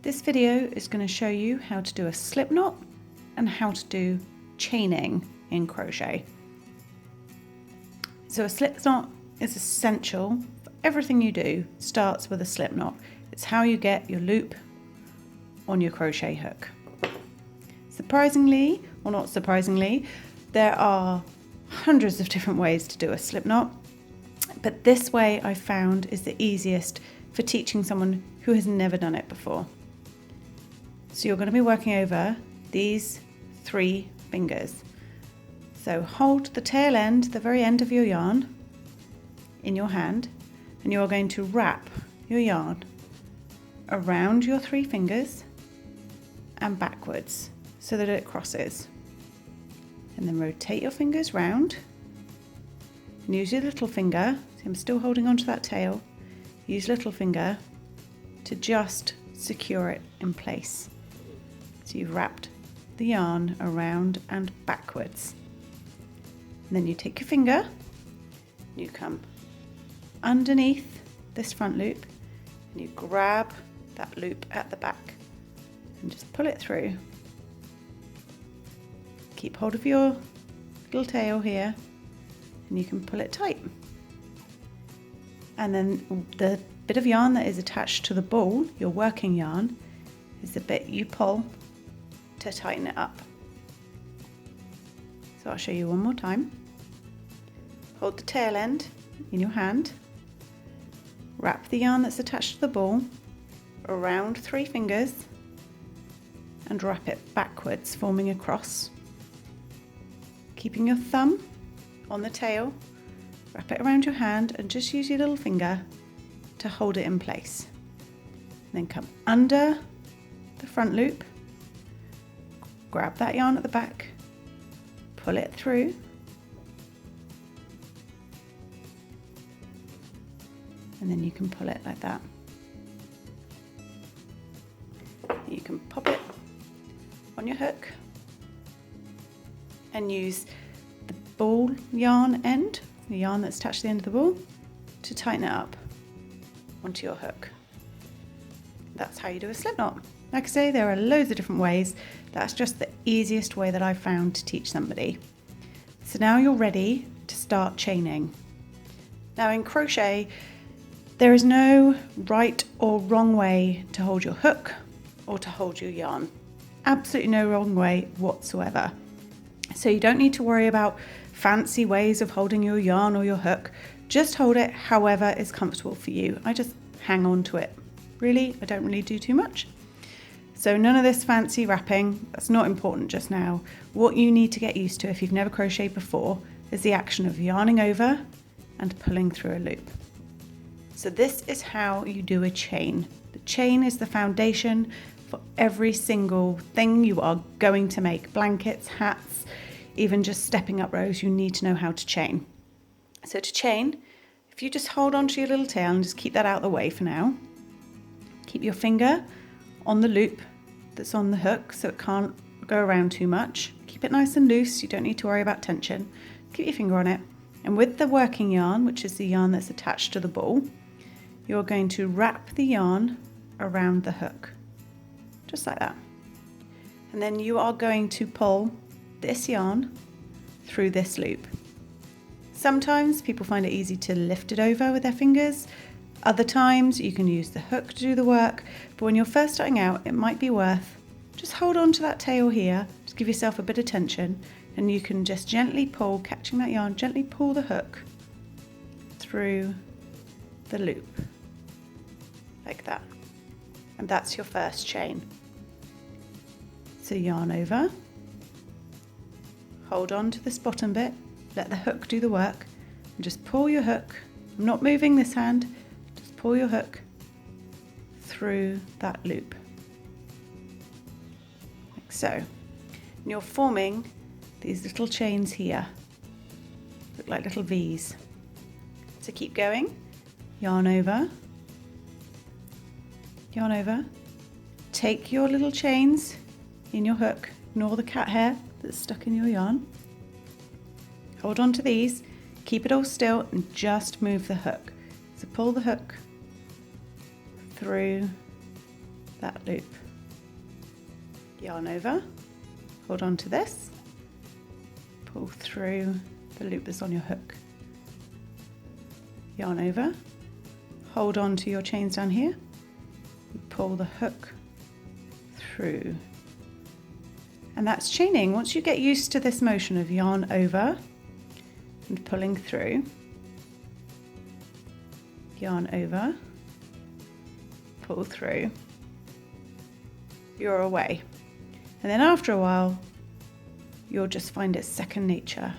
This video is going to show you how to do a slip knot and how to do chaining in crochet. So a slip knot is essential for everything you do. Starts with a slip knot. It's how you get your loop on your crochet hook. Surprisingly, or not surprisingly, there are hundreds of different ways to do a slip knot, but this way I found is the easiest for teaching someone who has never done it before. So you're going to be working over these 3 fingers. So hold the tail end, the very end of your yarn, in your hand, and you're going to wrap your yarn around your 3 fingers and backwards so that it crosses. And then rotate your fingers round and use your little finger. See, I'm still holding onto that tail. Use little finger to just secure it in place. So you've wrapped the yarn around and backwards. And then you take your finger, you come underneath this front loop and you grab that loop at the back and just pull it through. Keep hold of your little tail here and you can pull it tight. And then the bit of yarn that is attached to the ball, your working yarn, is the bit you pull to tighten it up. So I'll show you one more time. Hold the tail end in your hand, wrap the yarn that's attached to the ball around 3 fingers and wrap it backwards, forming a cross. Keeping your thumb on the tail, wrap it around your hand and just use your little finger to hold it in place. Then come under the front loop, grab that yarn at the back, pull it through, and then you can pull it like that. You can pop it on your hook and use the ball yarn end, the yarn that's attached to the end of the ball, to tighten it up onto your hook. That's how you do a slip knot. Like I say, there are loads of different ways. That's just the easiest way that I've found to teach somebody. So now you're ready to start chaining. Now in crochet, there is no right or wrong way to hold your hook or to hold your yarn. Absolutely no wrong way whatsoever. So you don't need to worry about fancy ways of holding your yarn or your hook. Just hold it however is comfortable for you. I just hang on to it. Really, I don't really do too much. So none of this fancy wrapping, that's not important just now. What you need to get used to if you've never crocheted before is the action of yarning over and pulling through a loop. So this is how you do a chain. The chain is the foundation for every single thing you are going to make. Blankets, hats, even just stepping up rows, you need to know how to chain. So to chain, if you just hold onto your little tail and just keep that out of the way for now. Keep your finger on the loop that's on the hook so it can't go around too much. Keep it nice and loose, you don't need to worry about tension. Keep your finger on it. And with the working yarn, which is the yarn that's attached to the ball, you're going to wrap the yarn around the hook. Just like that. And then you are going to pull this yarn through this loop. Sometimes people find it easy to lift it over with their fingers. Other times you can use the hook to do the work, but when you're first starting out, it might be worth just hold on to that tail here, just give yourself a bit of tension, and you can just gently pull, catching that yarn, gently pull the hook through the loop, like that. And that's your first chain. So yarn over, hold on to this bottom bit, let the hook do the work, and just pull your hook. I'm not moving this hand, just pull your hook through that loop, like so. And you're forming these little chains here, look like little V's. So keep going, yarn over, take your little chains in your hook, ignore the cat hair that's stuck in your yarn, hold on to these, keep it all still and just move the hook. So pull the hook through that loop. Yarn over, hold on to this, pull through the loop that's on your hook. Yarn over, hold on to your chains down here, pull the hook through. And that's chaining. Once you get used to this motion of yarn over and pulling through, yarn over, pull through, you're away. And then after a while, you'll just find it second nature.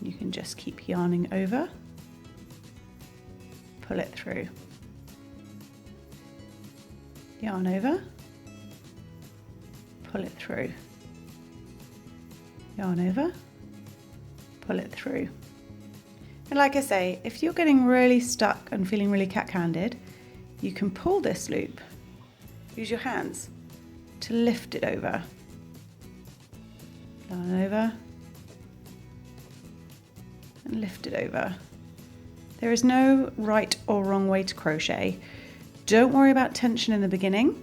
You can just keep yarning over, pull it through, yarn over, pull it through, yarn over, pull it through. And like I say, if you're getting really stuck and feeling really cat-handed, you can pull this loop, use your hands to lift it over. Yarn over and lift it over. There is no right or wrong way to crochet. Don't worry about tension in the beginning.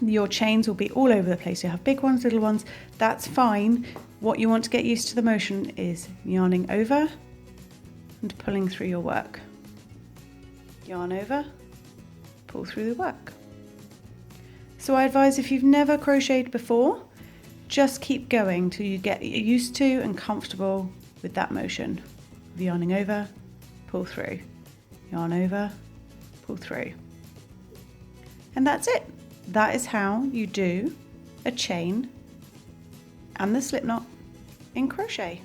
Your chains will be all over the place. You'll have big ones, little ones, that's fine. What you want to get used to the motion is yarning over and pulling through your work. Yarn over, pull through the work. So I advise, if you've never crocheted before, just keep going till you get used to and comfortable with that motion of yarning over, pull through, yarn over, pull through. And that's it. That is how you do a chain and the slip knot in crochet.